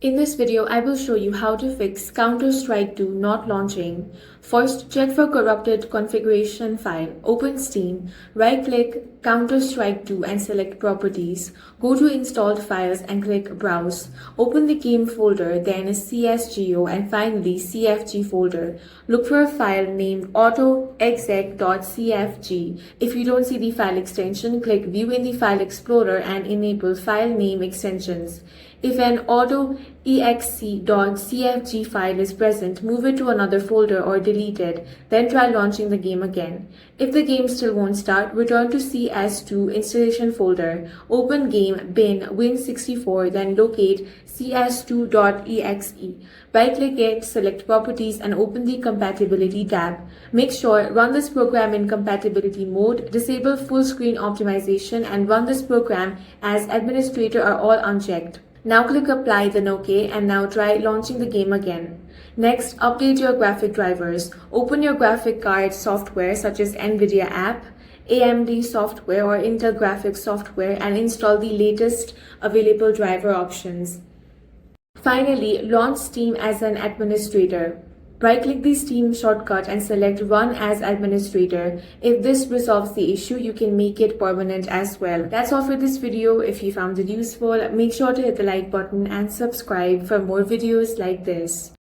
In this video, I will show you how to fix Counter-Strike 2 not launching. First, check for corrupted configuration file. Open Steam, right-click Counter-Strike 2 and select Properties. Go to Installed Files and click Browse. Open the game folder, then CSGO and finally CFG folder. Look for a file named autoexec.cfg. If you don't see the file extension, click View in the File Explorer and enable File Name Extensions. If an autoexec.cfg file is present, move it to another folder or delete it, then try launching the game again. If the game still won't start, return to CS2 installation folder, open game bin win64, then locate cs2.exe. Right-click it, select Properties and open the Compatibility tab. Make sure run this program in compatibility mode, disable full screen optimization and run this program as administrator are all unchecked. Now click Apply, then OK, and now try launching the game again. Next, update your graphic drivers. Open your graphic card software such as NVIDIA app, AMD software or Intel graphics software and install the latest available driver options. Finally, launch Steam as an administrator. Right-click the Steam shortcut and select Run as Administrator. If this resolves the issue, you can make it permanent as well. That's all for this video. If you found it useful, make sure to hit the like button and subscribe for more videos like this.